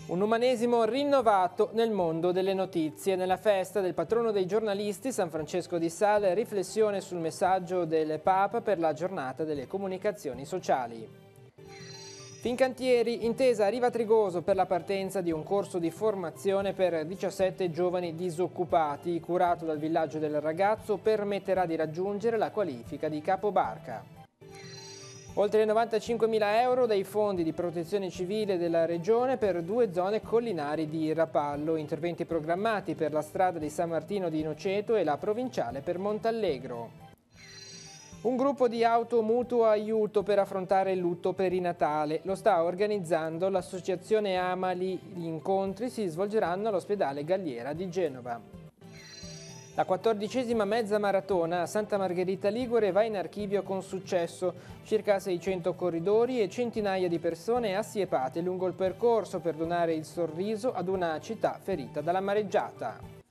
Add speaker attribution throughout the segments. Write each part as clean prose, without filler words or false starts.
Speaker 1: Un umanesimo rinnovato nel mondo delle notizie. Nella festa del patrono dei giornalisti, San Francesco di Sales, riflessione sul messaggio del Papa per la giornata delle comunicazioni sociali. Fincantieri, intesa a Riva Trigoso per la partenza di un corso di formazione per 17 giovani disoccupati, curato dal villaggio del ragazzo, permetterà di raggiungere la qualifica di capobarca. Oltre 95.000 euro dei fondi di protezione civile della regione per 2 zone collinari di Rapallo, interventi programmati per la strada di San Martino di Noceto e la provinciale per Montallegro. Un gruppo di auto mutuo aiuto per affrontare il lutto perinatale. Lo sta organizzando l'associazione Amali. Gli incontri si svolgeranno all'ospedale Galliera di Genova. La 14ª mezza maratona a Santa Margherita Ligure va in archivio con successo. Circa 600 corridori e centinaia di persone assiepate lungo il percorso per donare il sorriso ad una città ferita dalla mareggiata.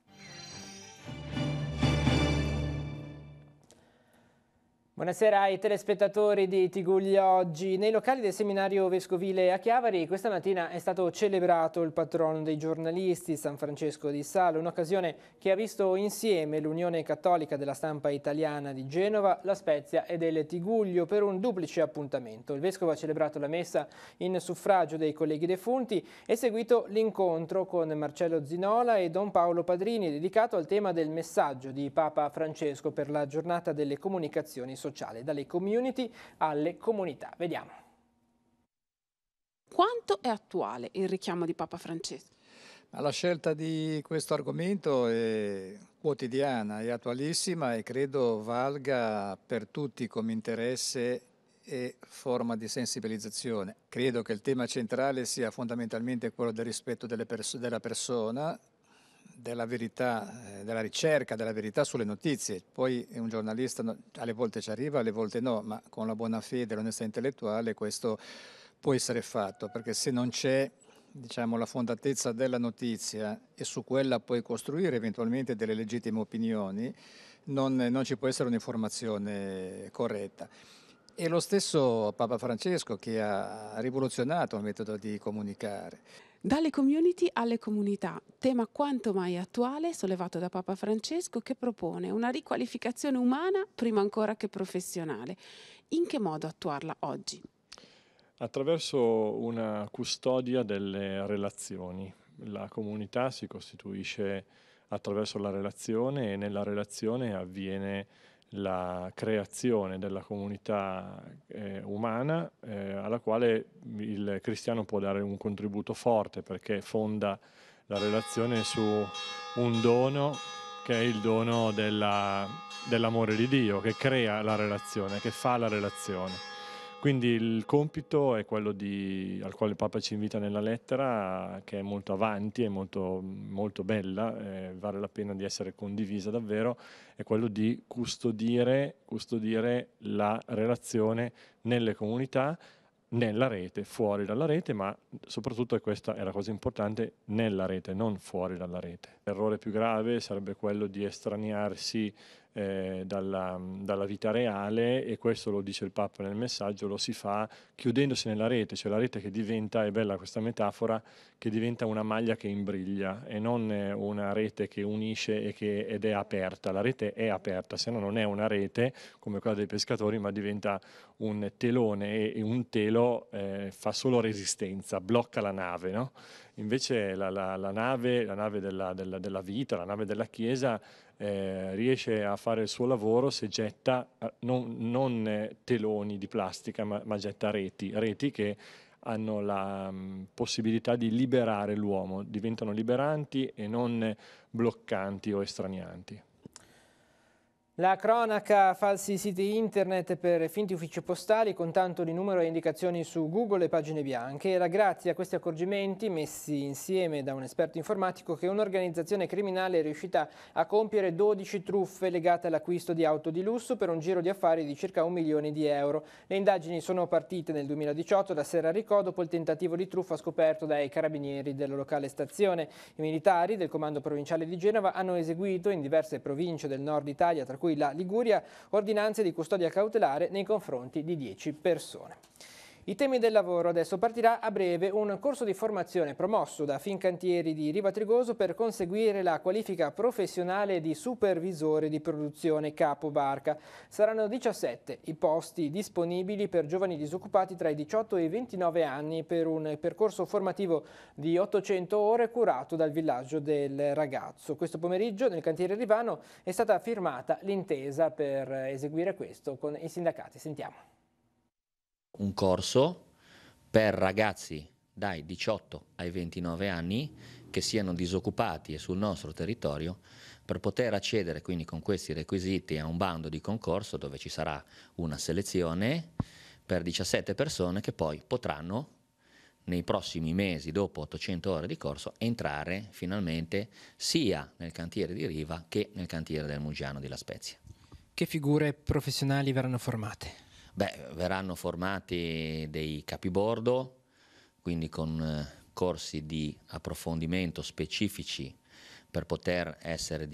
Speaker 1: Buonasera ai telespettatori di Tigugli Oggi. Nei locali del seminario vescovile a Chiavari questa mattina è stato celebrato il patrono dei giornalisti, San Francesco di Sales, un'occasione che ha visto insieme l'Unione Cattolica della Stampa Italiana di Genova, La Spezia e del Tiguglio per un duplice appuntamento. Il vescovo ha celebrato la messa in suffragio dei colleghi defunti e seguito l'incontro con Marcello Zinola e Don Paolo Padrini dedicato al tema del messaggio di Papa Francesco per la giornata delle comunicazioni sociali, dalle community alle comunità. Vediamo.
Speaker 2: Quanto è attuale il richiamo di Papa Francesco?
Speaker 3: La scelta di questo argomento è quotidiana, è attualissima e credo valga per tutti come interesse e forma di sensibilizzazione. Credo che il tema centrale sia fondamentalmente quello del rispetto della persona, della verità, della ricerca della verità sulle notizie. Poi un giornalista alle volte ci arriva, alle volte no, ma con la buona fede e l'onestà intellettuale questo può essere fatto, perché se non c'è, diciamo, la fondatezza della notizia e su quella puoi costruire eventualmente delle legittime opinioni, non ci può essere un'informazione corretta. E lo stesso Papa Francesco che ha rivoluzionato il metodo di comunicare.
Speaker 2: Dalle community alle comunità, tema quanto mai attuale sollevato da Papa Francesco che propone una riqualificazione umana prima ancora che professionale. In che modo attuarla oggi?
Speaker 4: Attraverso una custodia delle relazioni. La comunità si costituisce attraverso la relazione e nella relazione avviene la creazione della comunità umana alla quale il cristiano può dare un contributo forte perché fonda la relazione su un dono che è il dono dell'amore di Dio, che crea la relazione, che fa la relazione. Quindi il compito è quello al quale il Papa ci invita nella lettera, che è molto avanti, è molto, molto bella, vale la pena di essere condivisa davvero, è quello di custodire la relazione nelle comunità, nella rete, fuori dalla rete, ma soprattutto, e questa è la cosa importante, nella rete, non fuori dalla rete. L'errore più grave sarebbe quello di estraniarsi dalla vita reale, e questo lo dice il Papa nel messaggio, lo si fa chiudendosi nella rete, cioè la rete che diventa, è bella questa metafora, che diventa una maglia che imbriglia e non una rete che unisce ed è aperta. La rete è aperta, se no non è una rete come quella dei pescatori, ma diventa un telone e un telo fa solo resistenza, blocca la nave, no? Invece la nave della vita, la nave della Chiesa riesce a fare il suo lavoro se getta non teloni di plastica, ma getta reti che hanno la possibilità di liberare l'uomo, diventano liberanti e non bloccanti o estranianti.
Speaker 1: La cronaca, falsi siti internet per finti uffici postali con tanto di numero e indicazioni su Google e pagine bianche. Era grazie a questi accorgimenti messi insieme da un esperto informatico che un'organizzazione criminale è riuscita a compiere 12 truffe legate all'acquisto di auto di lusso per un giro di affari di circa 1 milione di euro. Le indagini sono partite nel 2018 da Serrarico dopo il tentativo di truffa scoperto dai carabinieri della locale stazione. I militari del comando provinciale di Genova hanno eseguito in diverse province del nord Italia, tra cui la Liguria, ordinanze di custodia cautelare nei confronti di 10 persone. I temi del lavoro. Adesso partirà a breve un corso di formazione promosso da Fincantieri di Riva Trigoso per conseguire la qualifica professionale di supervisore di produzione capobarca. Saranno 17 i posti disponibili per giovani disoccupati tra i 18 e i 29 anni per un percorso formativo di 800 ore curato dal villaggio del ragazzo. Questo pomeriggio nel cantiere rivano è stata firmata l'intesa per eseguire questo con i sindacati. Sentiamo.
Speaker 5: Un corso per ragazzi dai 18 ai 29 anni che siano disoccupati e sul nostro territorio per poter accedere quindi con questi requisiti a un bando di concorso dove ci sarà una selezione per 17 persone che poi potranno nei prossimi mesi, dopo 800 ore di corso, entrare finalmente sia nel cantiere di Riva che nel cantiere del Muggiano di La Spezia.
Speaker 1: Che figure professionali verranno formate?
Speaker 5: Verranno formati dei capibordo, quindi con corsi di approfondimento specifici per poter essere,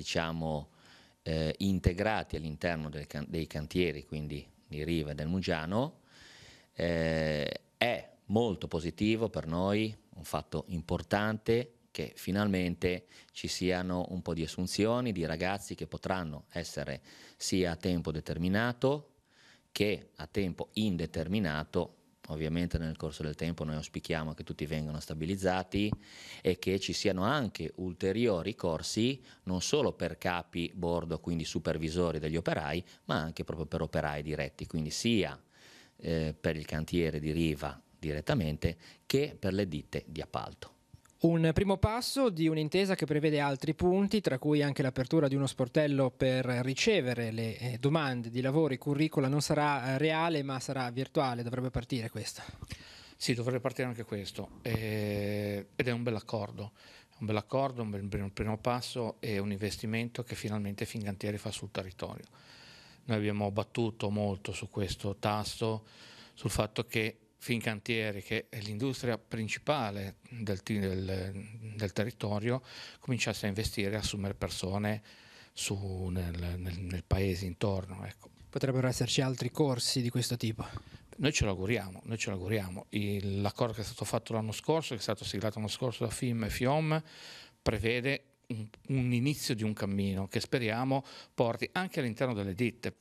Speaker 5: integrati all'interno dei cantieri, quindi di Riva e del Muggiano. È molto positivo per noi, un fatto importante, che finalmente ci siano un po' di assunzioni di ragazzi che potranno essere sia a tempo determinato che a tempo indeterminato. Ovviamente nel corso del tempo noi auspichiamo che tutti vengano stabilizzati e che ci siano anche ulteriori corsi non solo per capi bordo, quindi supervisori degli operai, ma anche proprio per operai diretti, quindi sia per il cantiere di Riva direttamente che per le ditte di appalto.
Speaker 1: Un primo passo di un'intesa che prevede altri punti, tra cui anche l'apertura di uno sportello per ricevere le domande di lavori. Curricula non sarà reale ma sarà virtuale, dovrebbe partire questo.
Speaker 6: Sì, dovrebbe partire anche questo ed è un bel accordo, un primo passo e un investimento che finalmente Fincantieri fa sul territorio. Noi abbiamo battuto molto su questo tasto, sul fatto che Fincantieri, che è l'industria principale del territorio, cominciasse a investire e assumere persone nel paese intorno. Ecco.
Speaker 1: Potrebbero esserci altri corsi di questo tipo?
Speaker 6: Noi ce l'auguriamo. L'accordo che è stato fatto l'anno scorso, che è stato siglato l'anno scorso da FIM e FIOM, prevede un inizio di un cammino che speriamo porti anche all'interno delle ditte.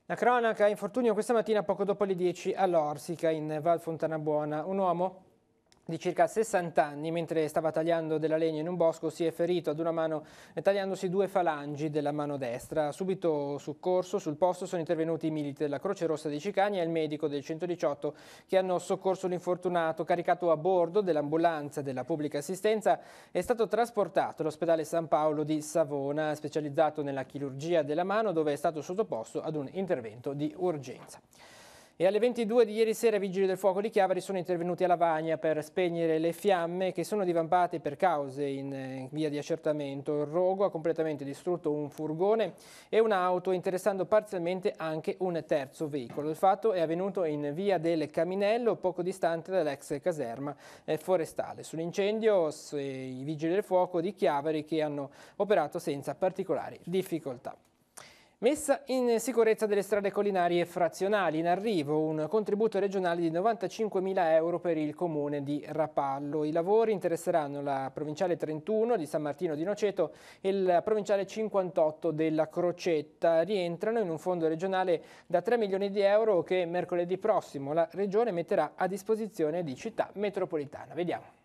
Speaker 1: La cronaca, infortunio questa mattina poco dopo le 10 all'Orsica in Val Fontanabuona. Un uomo di circa 60 anni, mentre stava tagliando della legna in un bosco, si è ferito ad una mano tagliandosi 2 falangi della mano destra. Subito soccorso sul posto sono intervenuti i militi della Croce Rossa dei Cicani e il medico del 118 che hanno soccorso l'infortunato. Caricato a bordo dell'ambulanza della pubblica assistenza, è stato trasportato all'ospedale San Paolo di Savona, specializzato nella chirurgia della mano, dove è stato sottoposto ad un intervento di urgenza. E alle 22 di ieri sera i vigili del fuoco di Chiavari sono intervenuti a Lavagna per spegnere le fiamme che sono divampate per cause in via di accertamento. Il rogo ha completamente distrutto un furgone e un'auto, interessando parzialmente anche un terzo veicolo. Il fatto è avvenuto in via del Caminello, poco distante dall'ex caserma forestale. Sull'incendio i vigili del fuoco di Chiavari che hanno operato senza particolari difficoltà. Messa in sicurezza delle strade collinari e frazionali. In arrivo un contributo regionale di 95.000 euro per il comune di Rapallo. I lavori interesseranno la provinciale 31 di San Martino di Noceto e la provinciale 58 della Crocetta. Rientrano in un fondo regionale da 3 milioni di euro che mercoledì prossimo la Regione metterà a disposizione di Città Metropolitana. Vediamo.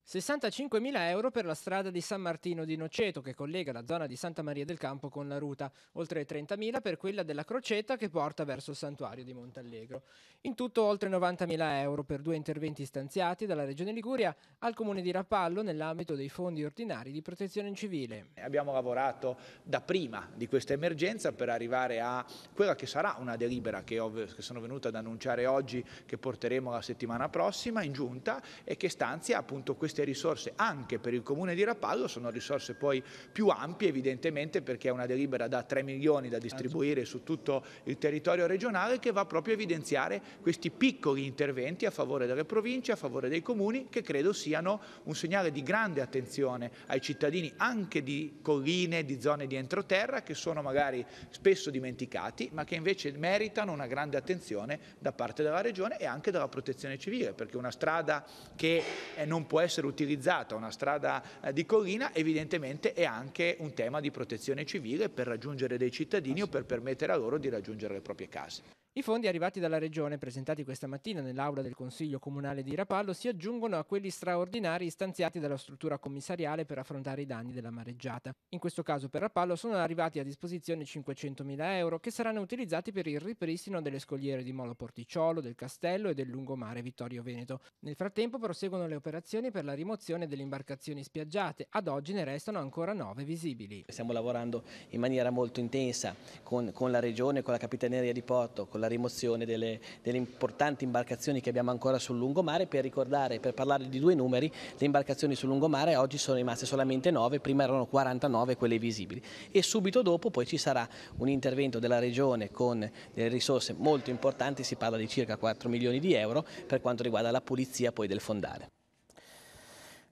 Speaker 1: 65.000 euro per la strada di San Martino di Noceto che collega la zona di Santa Maria del Campo con la ruta, oltre 30.000 per quella della Crocetta che porta verso il santuario di Montallegro. In tutto oltre 90.000 euro per 2 interventi stanziati dalla Regione Liguria al Comune di Rapallo nell'ambito dei fondi ordinari di protezione civile.
Speaker 7: Abbiamo lavorato da prima di questa emergenza per arrivare a quella che sarà una delibera che sono venuto ad annunciare oggi, che porteremo la settimana prossima in giunta e che stanzia appunto questi queste risorse anche per il Comune di Rapallo sono risorse poi più ampie, evidentemente, perché è una delibera da 3 milioni da distribuire su tutto il territorio regionale, che va proprio a evidenziare questi piccoli interventi a favore delle province, a favore dei comuni, che credo siano un segnale di grande attenzione ai cittadini anche di colline, di zone di entroterra, che sono magari spesso dimenticati, ma che invece meritano una grande attenzione da parte della Regione e anche della Protezione Civile, perché una strada che non può essere utilizzata, una strada di collina, evidentemente è anche un tema di protezione civile per raggiungere dei cittadini o per permettere a loro di raggiungere le proprie case.
Speaker 1: I fondi arrivati dalla Regione, presentati questa mattina nell'aula del Consiglio Comunale di Rapallo, si aggiungono a quelli straordinari stanziati dalla struttura commissariale per affrontare i danni della mareggiata. In questo caso per Rapallo sono arrivati a disposizione 500.000 euro che saranno utilizzati per il ripristino delle scogliere di Molo Porticciolo, del Castello e del lungomare Vittorio Veneto. Nel frattempo proseguono le operazioni per la rimozione delle imbarcazioni spiaggiate. Ad oggi ne restano ancora 9 visibili.
Speaker 8: Stiamo lavorando in maniera molto intensa con la Regione, con la Capitaneria di Porto, con la rimozione delle importanti imbarcazioni che abbiamo ancora sul lungomare. Per parlare di 2 numeri, le imbarcazioni sul lungomare oggi sono rimaste solamente 9, prima erano 49 quelle visibili, e subito dopo poi ci sarà un intervento della Regione con delle risorse molto importanti, si parla di circa 4 milioni di euro per quanto riguarda la pulizia poi del fondale.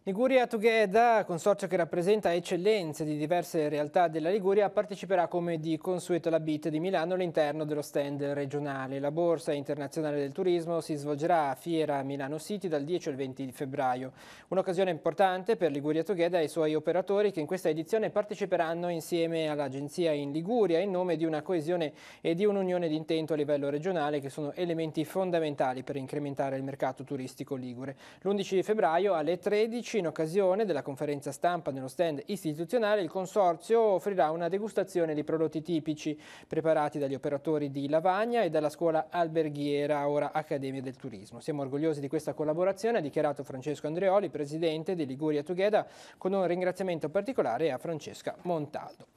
Speaker 1: Liguria Together, consorzio che rappresenta eccellenze di diverse realtà della Liguria, parteciperà come di consueto alla BIT di Milano all'interno dello stand regionale. La Borsa Internazionale del Turismo si svolgerà a Fiera Milano City dal 10 al 20 di febbraio. Un'occasione importante per Liguria Together e i suoi operatori, che in questa edizione parteciperanno insieme all'agenzia in Liguria in nome di una coesione e di un'unione di intento a livello regionale, che sono elementi fondamentali per incrementare il mercato turistico ligure. L'11 febbraio alle 13, in occasione della conferenza stampa nello stand istituzionale, il Consorzio offrirà una degustazione di prodotti tipici preparati dagli operatori di Lavagna e dalla scuola alberghiera, ora Accademia del Turismo. Siamo orgogliosi di questa collaborazione, ha dichiarato Francesco Andreoli, presidente di Liguria Together, con un ringraziamento particolare a Francesca Montaldo.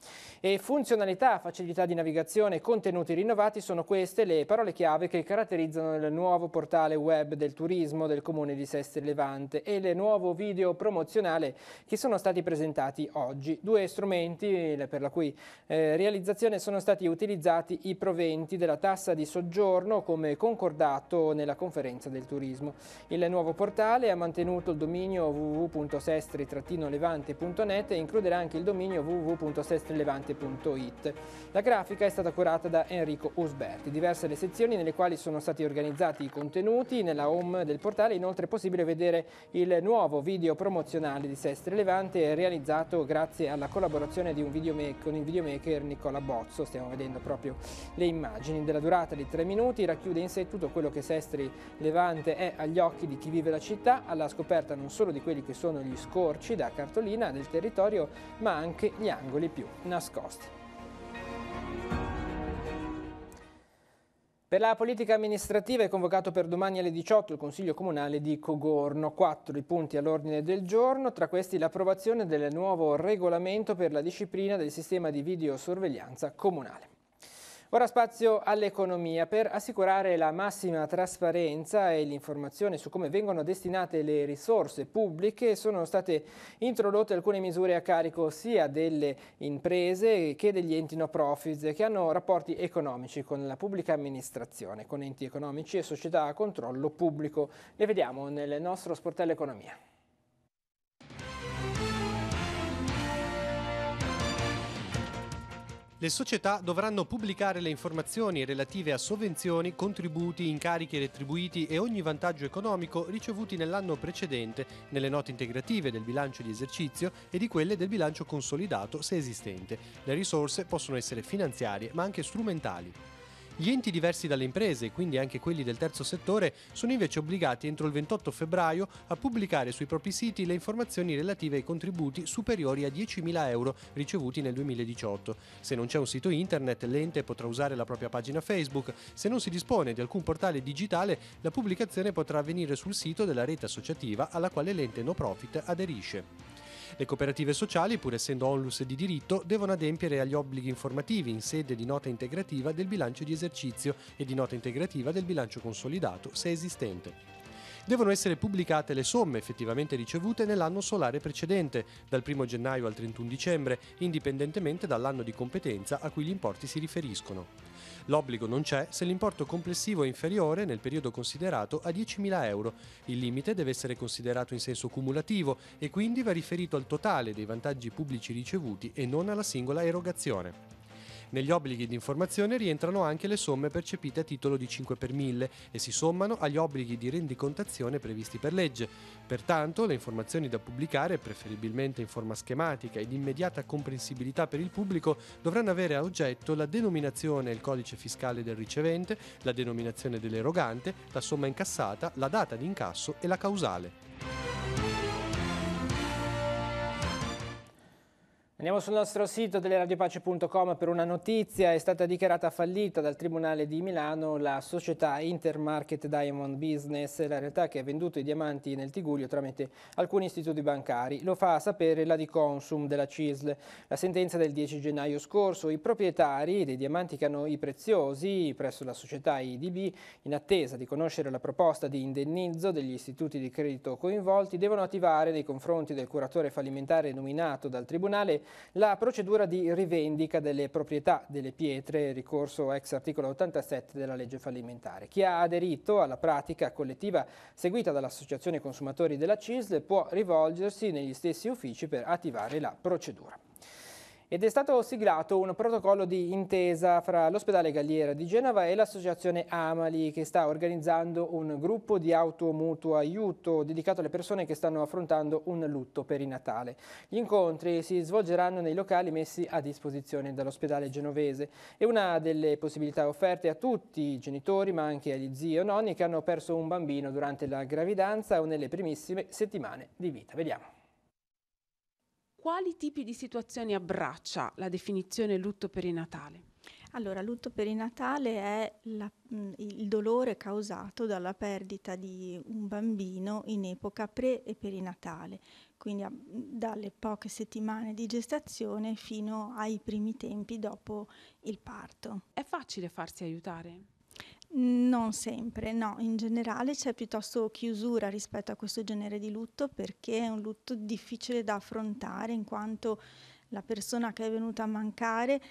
Speaker 1: E funzionalità, facilità di navigazione e contenuti rinnovati sono queste le parole chiave che caratterizzano il nuovo portale web del turismo del Comune di Sestri Levante e il nuovo video promozionale che sono stati presentati oggi. 2 strumenti per la cui realizzazione sono stati utilizzati i proventi della tassa di soggiorno come concordato nella conferenza del turismo. Il nuovo portale ha mantenuto il dominio www.sestri-levante.net e includerà anche il dominio www.sestrilevante.it. La grafica è stata curata da Enrico Usberti. Diverse le sezioni nelle quali sono stati organizzati i contenuti. Nella home del portale inoltre è possibile vedere il nuovo video promozionale di Sestri Levante, realizzato grazie alla collaborazione di con il videomaker Nicola Bozzo. Stiamo vedendo proprio le immagini. Della durata di 3 minuti, racchiude in sé tutto quello che Sestri Levante è agli occhi di chi vive la città, alla scoperta non solo di quelli che sono gli scorci da cartolina del territorio, ma anche gli angoli più nascosti. Per la politica amministrativa è convocato per domani alle 18 il Consiglio Comunale di Cogorno. 4 i punti all'ordine del giorno, tra questi l'approvazione del nuovo regolamento per la disciplina del sistema di videosorveglianza comunale. Ora spazio all'economia. Per assicurare la massima trasparenza e l'informazione su come vengono destinate le risorse pubbliche, sono state introdotte alcune misure a carico sia delle imprese che degli enti no profit che hanno rapporti economici con la pubblica amministrazione, con enti economici e società a controllo pubblico. Le vediamo nel nostro sportello economia.
Speaker 9: Le società dovranno pubblicare le informazioni relative a sovvenzioni, contributi, incarichi retribuiti e ogni vantaggio economico ricevuti nell'anno precedente nelle note integrative del bilancio di esercizio e di quelle del bilancio consolidato se esistente. Le risorse possono essere finanziarie ma anche strumentali. Gli enti diversi dalle imprese, quindi anche quelli del terzo settore, sono invece obbligati entro il 28 febbraio a pubblicare sui propri siti le informazioni relative ai contributi superiori a 10.000 euro ricevuti nel 2018. Se non c'è un sito internet, l'ente potrà usare la propria pagina Facebook. Se non si dispone di alcun portale digitale, la pubblicazione potrà avvenire sul sito della rete associativa alla quale l'ente no profit aderisce. Le cooperative sociali, pur essendo onlus di diritto, devono adempiere agli obblighi informativi in sede di nota integrativa del bilancio di esercizio e di nota integrativa del bilancio consolidato, se esistente. devono essere pubblicate le somme effettivamente ricevute nell'anno solare precedente, dal 1 gennaio al 31 dicembre, indipendentemente dall'anno di competenza a cui gli importi si riferiscono. L'obbligo non c'è se l'importo complessivo è inferiore, nel periodo considerato, a 10.000 euro. Il limite deve essere considerato in senso cumulativo e quindi va riferito al totale dei vantaggi pubblici ricevuti e non alla singola erogazione. Negli obblighi di informazione rientrano anche le somme percepite a titolo di 5 per 1000 e si sommano agli obblighi di rendicontazione previsti per legge. Pertanto, le informazioni da pubblicare, preferibilmente in forma schematica e di immediata comprensibilità per il pubblico, dovranno avere a oggetto la denominazione e il codice fiscale del ricevente, la denominazione dell'erogante, la somma incassata, la data di incasso e la causale.
Speaker 1: Andiamo sul nostro sito teleradiopace.com per una notizia. È stata dichiarata fallita dal Tribunale di Milano la società Intermarket Diamond Business, la realtà che ha venduto i diamanti nel Tigullio tramite alcuni istituti bancari. Lo fa sapere la Diconsum della CISL. La sentenza del 10 gennaio scorso: i proprietari dei diamanti che hanno i preziosi presso la società IDB, in attesa di conoscere la proposta di indennizzo degli istituti di credito coinvolti, devono attivare nei confronti del curatore fallimentare nominato dal Tribunale la procedura di rivendica delle proprietà delle pietre, ricorso ex articolo 87 della legge fallimentare. Chi ha aderito alla pratica collettiva seguita dall'Associazione Consumatori della CISL può rivolgersi negli stessi uffici per attivare la procedura. Ed è stato siglato un protocollo di intesa fra l'ospedale Galliera di Genova e l'associazione Amali, che sta organizzando un gruppo di automutuo aiuto dedicato alle persone che stanno affrontando un lutto perinatale. Gli incontri si svolgeranno nei locali messi a disposizione dall'ospedale genovese. È una delle possibilità offerte a tutti i genitori, ma anche agli zii o nonni che hanno perso un bambino durante la gravidanza o nelle primissime settimane di vita. Vediamo.
Speaker 2: Quali tipi di situazioni abbraccia la definizione lutto perinatale?
Speaker 10: Allora, lutto perinatale è il dolore causato dalla perdita di un bambino in epoca pre e perinatale, quindi dalle poche settimane di gestazione fino ai primi tempi dopo il parto.
Speaker 2: È facile farsi aiutare?
Speaker 10: Non sempre, no, in generale c'è piuttosto chiusura rispetto a questo genere di lutto, perché è un lutto difficile da affrontare, in quanto la persona che è venuta a mancare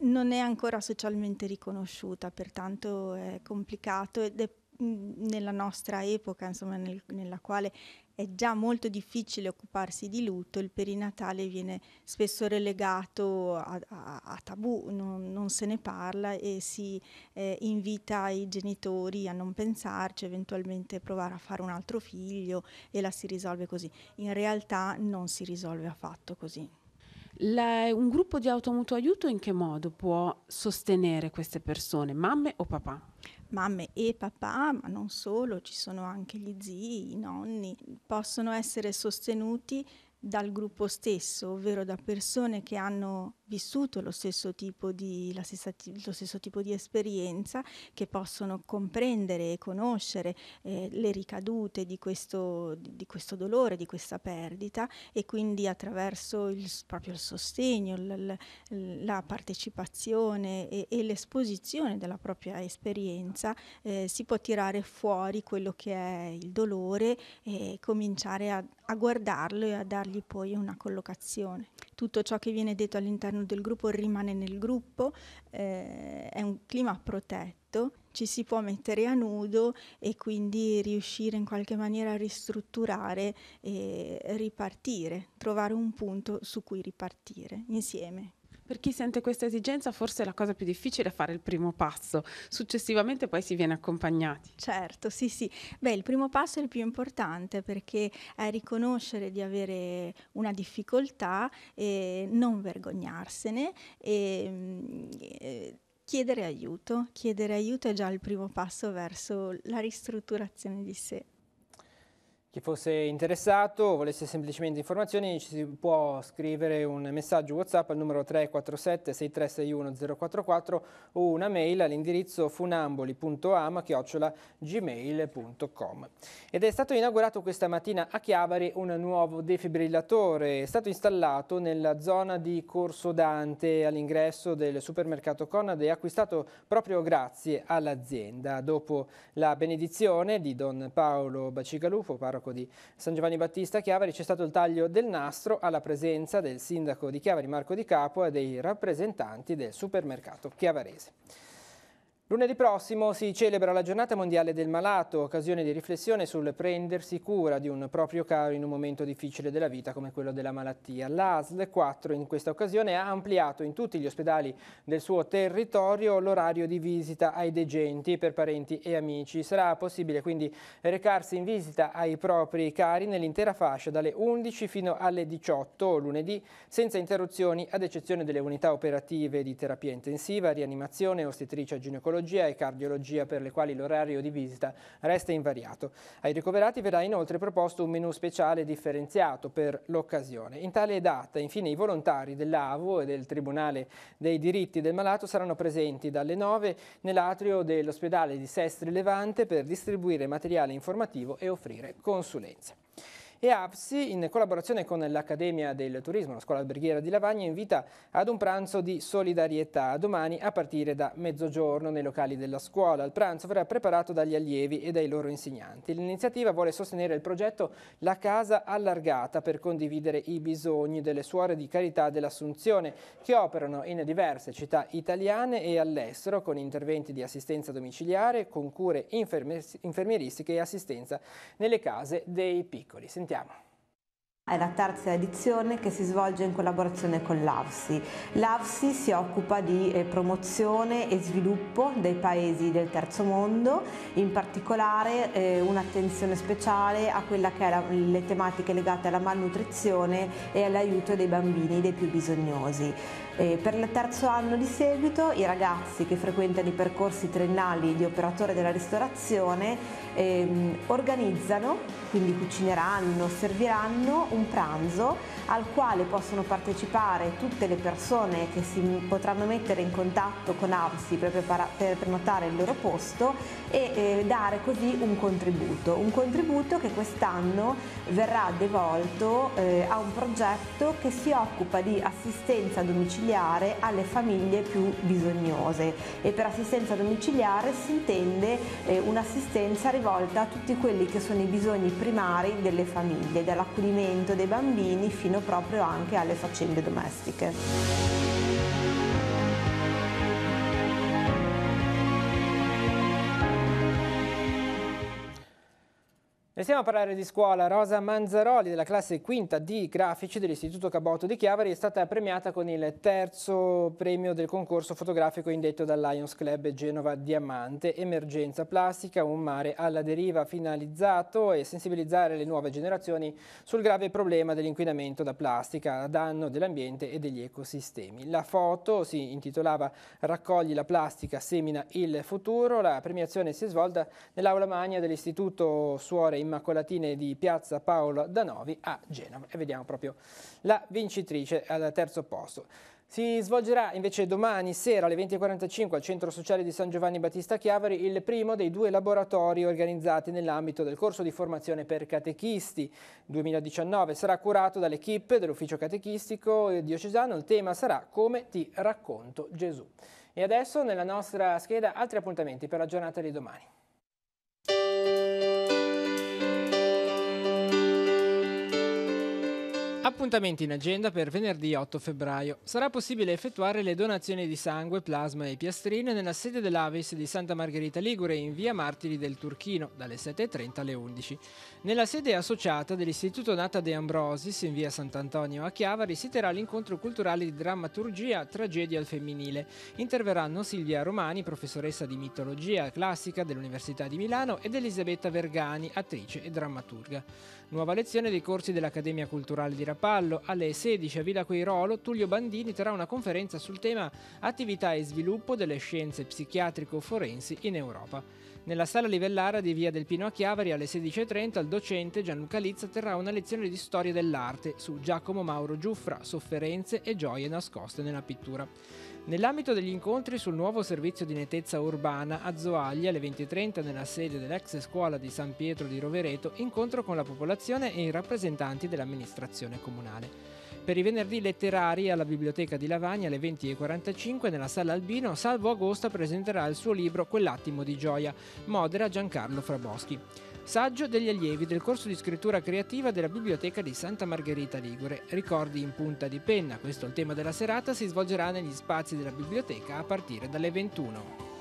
Speaker 10: non è ancora socialmente riconosciuta, pertanto è complicato ed è nella nostra epoca, insomma, nella quale è già molto difficile occuparsi di lutto, il perinatale viene spesso relegato a tabù, non se ne parla e si invita i genitori a non pensarci, eventualmente provare a fare un altro figlio e la si risolve così. In realtà non si risolve affatto così.
Speaker 2: Un gruppo di automutuo aiuto in che modo può sostenere queste persone, mamme o papà?
Speaker 10: Mamme e papà, ma non solo, ci sono anche gli zii, i nonni, possono essere sostenuti dal gruppo stesso, ovvero da persone che hanno vissuto lo stesso tipo di esperienza, che possono comprendere e conoscere le ricadute di questo dolore, di questa perdita, e quindi attraverso proprio il sostegno, la partecipazione e l'esposizione della propria esperienza si può tirare fuori quello che è il dolore e cominciare a guardarlo e a dargli poi una collocazione. Tutto ciò che viene detto all'interno del gruppo rimane nel gruppo, è un clima protetto, ci si può mettere a nudo e quindi riuscire in qualche maniera a ristrutturare e ripartire, trovare un punto su cui ripartire insieme.
Speaker 2: Per chi sente questa esigenza forse la cosa più difficile è fare il primo passo, successivamente poi si viene accompagnati.
Speaker 10: Certo, sì. Beh, il primo passo è il più importante, perché è riconoscere di avere una difficoltà e non vergognarsene e chiedere aiuto. Chiedere aiuto è già il primo passo verso la ristrutturazione di sé.
Speaker 1: Chi fosse interessato o volesse semplicemente informazioni ci si può scrivere un messaggio WhatsApp al numero 347 6361 044 o una mail all'indirizzo funamboli.am@gmail.com. Ed è stato inaugurato questa mattina a Chiavari un nuovo defibrillatore. È stato installato nella zona di Corso Dante all'ingresso del supermercato Conad e acquistato proprio grazie all'azienda. Dopo la benedizione di Don Paolo Bacigalupo, parroco di San Giovanni Battista Chiavari, c'è stato il taglio del nastro alla presenza del sindaco di Chiavari Marco Di Capua e dei rappresentanti del supermercato chiavarese. Lunedì prossimo si celebra la giornata mondiale del malato, occasione di riflessione sul prendersi cura di un proprio caro in un momento difficile della vita come quello della malattia. L'ASL 4 in questa occasione ha ampliato in tutti gli ospedali del suo territorio l'orario di visita ai degenti per parenti e amici. Sarà possibile quindi recarsi in visita ai propri cari nell'intera fascia dalle 11 fino alle 18 lunedì, senza interruzioni, ad eccezione delle unità operative di terapia intensiva, rianimazione, ostetricia ginecologia e cardiologia, per le quali l'orario di visita resta invariato. Ai ricoverati verrà inoltre proposto un menù speciale differenziato per l'occasione. In tale data, infine, i volontari dell'AVO e del Tribunale dei diritti del malato saranno presenti dalle 9 nell'atrio dell'ospedale di Sestri Levante per distribuire materiale informativo e offrire consulenze. E APSI, in collaborazione con l'Accademia del Turismo, la Scuola Alberghiera di Lavagna, invita ad un pranzo di solidarietà domani a partire da mezzogiorno nei locali della scuola. Il pranzo verrà preparato dagli allievi e dai loro insegnanti. L'iniziativa vuole sostenere il progetto La Casa Allargata per condividere i bisogni delle suore di carità dell'Assunzione, che operano in diverse città italiane e all'estero con interventi di assistenza domiciliare, con cure infermieristiche e assistenza nelle case dei piccoli. Sentiamo.
Speaker 11: È la terza edizione che si svolge in collaborazione con l'AVSI. L'AVSI si occupa di promozione e sviluppo dei paesi del terzo mondo, in particolare un'attenzione speciale a quella che è le tematiche legate alla malnutrizione e all'aiuto dei bambini, dei più bisognosi. Per il terzo anno di seguito i ragazzi che frequentano i percorsi triennali di operatore della ristorazione organizzano, quindi cucineranno, serviranno un pranzo al quale possono partecipare tutte le persone che si potranno mettere in contatto con AVSI per prenotare il loro posto e dare così un contributo che quest'anno verrà devolto a un progetto che si occupa di assistenza domiciliare alle famiglie più bisognose, e per assistenza domiciliare si intende un'assistenza rivolta a tutti quelli che sono i bisogni primari delle famiglie, dall'accudimento dei bambini fino proprio anche alle faccende domestiche.
Speaker 1: Restiamo a parlare di scuola. Rosa Manzaroli, della classe quinta di grafici dell'Istituto Caboto di Chiavari, è stata premiata con il terzo premio del concorso fotografico indetto dal Lions Club Genova Diamante, Emergenza Plastica, un mare alla deriva, finalizzato a sensibilizzare le nuove generazioni sul grave problema dell'inquinamento da plastica a danno dell'ambiente e degli ecosistemi. La foto si intitolava Raccogli la plastica, semina il futuro. La premiazione si è svolta nell'aula magna dell'Istituto Suore Immacolatine di Piazza Paolo Danovi a Genova, e vediamo proprio la vincitrice al terzo posto. Si svolgerà invece domani sera alle 20:45 al Centro Sociale di San Giovanni Battista Chiavari il primo dei 2 laboratori organizzati nell'ambito del corso di formazione per catechisti 2019. Sarà curato dall'equipe dell'ufficio catechistico diocesano. Il tema sarà Come ti racconto Gesù. E adesso nella nostra scheda altri appuntamenti per la giornata di domani. Appuntamenti in agenda per venerdì 8 febbraio. Sarà possibile effettuare le donazioni di sangue, plasma e piastrine nella sede dell'Avis di Santa Margherita Ligure in via Martiri del Turchino dalle 7:30 alle 11. Nella sede associata dell'Istituto Nata De Ambrosis in via Sant'Antonio a Chiavari si terrà l'incontro culturale di drammaturgia Tragedia al femminile. Interverranno Silvia Romani, professoressa di mitologia classica dell'Università di Milano, ed Elisabetta Vergani, attrice e drammaturga. Nuova lezione dei corsi dell'Accademia Culturale di Rapallo. Alle 16 a Villa Queirolo Tullio Bandini terrà una conferenza sul tema Attività e sviluppo delle scienze psichiatrico-forensi in Europa. Nella sala Livellara di Via del Pino a Chiavari alle 16:30 il docente Gianluca Lizza terrà una lezione di storia dell'arte su Giacomo Mauro Giuffra, sofferenze e gioie nascoste nella pittura. Nell'ambito degli incontri sul nuovo servizio di nettezza urbana a Zoagli alle 20:30 nella sede dell'ex scuola di San Pietro di Rovereto, incontro con la popolazione e i rappresentanti dell'amministrazione comunale. Per i venerdì letterari alla Biblioteca di Lavagna alle 20:45 nella Sala Albino, Salvo Agosta presenterà il suo libro Quell'attimo di gioia, modera Giancarlo Fraboschi. Saggio degli allievi del corso di scrittura creativa della Biblioteca di Santa Margherita Ligure. Ricordi in punta di penna, questo è il tema della serata, si svolgerà negli spazi della biblioteca a partire dalle 21.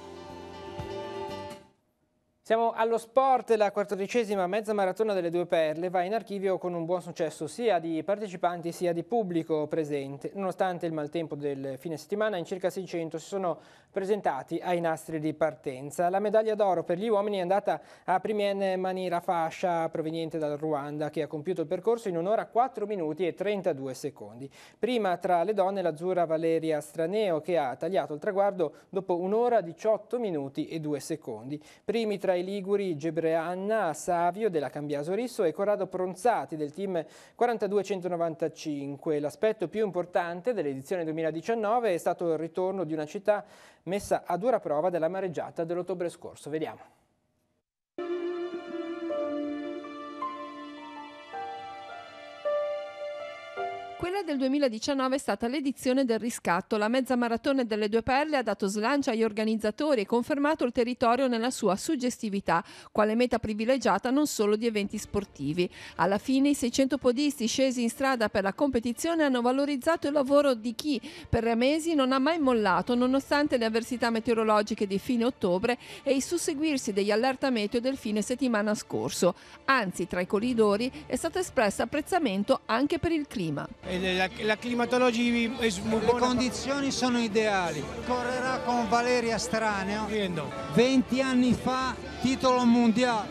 Speaker 1: Siamo allo sport, la 14ª mezza maratona delle Due Perle va in archivio con un buon successo sia di partecipanti sia di pubblico presente. Nonostante il maltempo del fine settimana, in circa 600 si sono presentati ai nastri di partenza. La medaglia d'oro per gli uomini è andata a Primien Manira Fascia, proveniente dal Ruanda, che ha compiuto il percorso in un'ora 4 minuti e 32 secondi. Prima tra le donne l'azzurra Valeria Straneo, che ha tagliato il traguardo dopo un'ora 18 minuti e 2 secondi. Primi tra i liguri Gebreanna Savio della Cambiaso Risso e Corrado Pronzati del team 4295. L'aspetto più importante dell'edizione 2019 è stato il ritorno di una città messa a dura prova dalla mareggiata dell'ottobre scorso. Vediamo.
Speaker 12: Quella del 2019 è stata l'edizione del riscatto. La mezza maratona delle Due Perle ha dato slancio agli organizzatori e confermato il territorio nella sua suggestività, quale meta privilegiata non solo di eventi sportivi. Alla fine i 600 podisti scesi in strada per la competizione hanno valorizzato il lavoro di chi per mesi non ha mai mollato nonostante le avversità meteorologiche di fine ottobre e il susseguirsi degli allerta meteo del fine settimana scorso. Anzi, tra i corridori è stato espresso apprezzamento anche per il clima.
Speaker 13: La climatologia è le condizioni sono ideali. Correrà con Valeria Straneo, 20 anni fa titolo mondiale.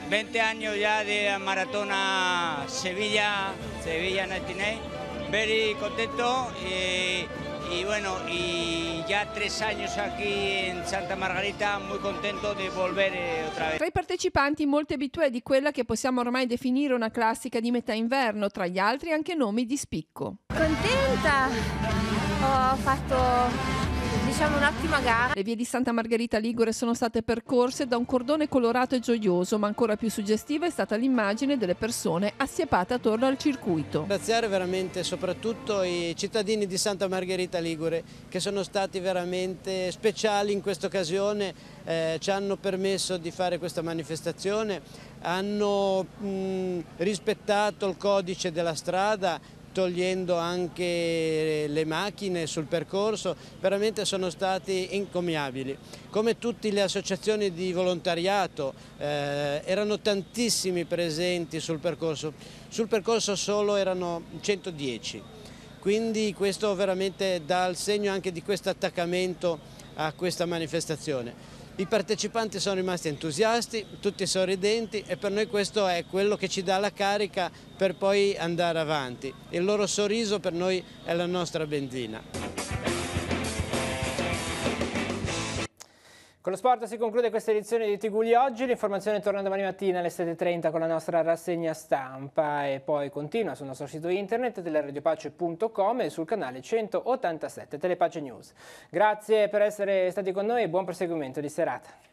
Speaker 14: 20 años ya de maratona Sevilla 99, very contento y bueno, y ya 3 años aquí en Santa Margarita, muy contento de volver otra vez.
Speaker 12: Tra i partecipanti molti abitué di quella che possiamo ormai definire una classica di metà inverno, tra gli altri anche nomi di spicco.
Speaker 15: Contenta, ho fatto un'ottima gara.
Speaker 12: Le vie di Santa Margherita Ligure sono state percorse da un cordone colorato e gioioso, ma ancora più suggestiva è stata l'immagine delle persone assiepate attorno al circuito.
Speaker 16: Ringraziare veramente soprattutto i cittadini di Santa Margherita Ligure che sono stati veramente speciali in questa occasione, ci hanno permesso di fare questa manifestazione, hanno rispettato il codice della strada, togliendo anche le macchine sul percorso, veramente sono stati encomiabili. Come tutte le associazioni di volontariato, erano tantissimi presenti sul percorso solo erano 110, quindi questo veramente dà il segno anche di questo attaccamento a questa manifestazione. I partecipanti sono rimasti entusiasti, tutti sorridenti e per noi questo è quello che ci dà la carica per poi andare avanti. Il loro sorriso per noi è la nostra benzina.
Speaker 1: Con lo sport si conclude questa edizione di Tigulli Oggi, l'informazione torna domani mattina alle 7:30 con la nostra rassegna stampa e poi continua sul nostro sito internet teleradiopace.com e sul canale 187 Telepace News. Grazie per essere stati con noi e buon proseguimento di serata.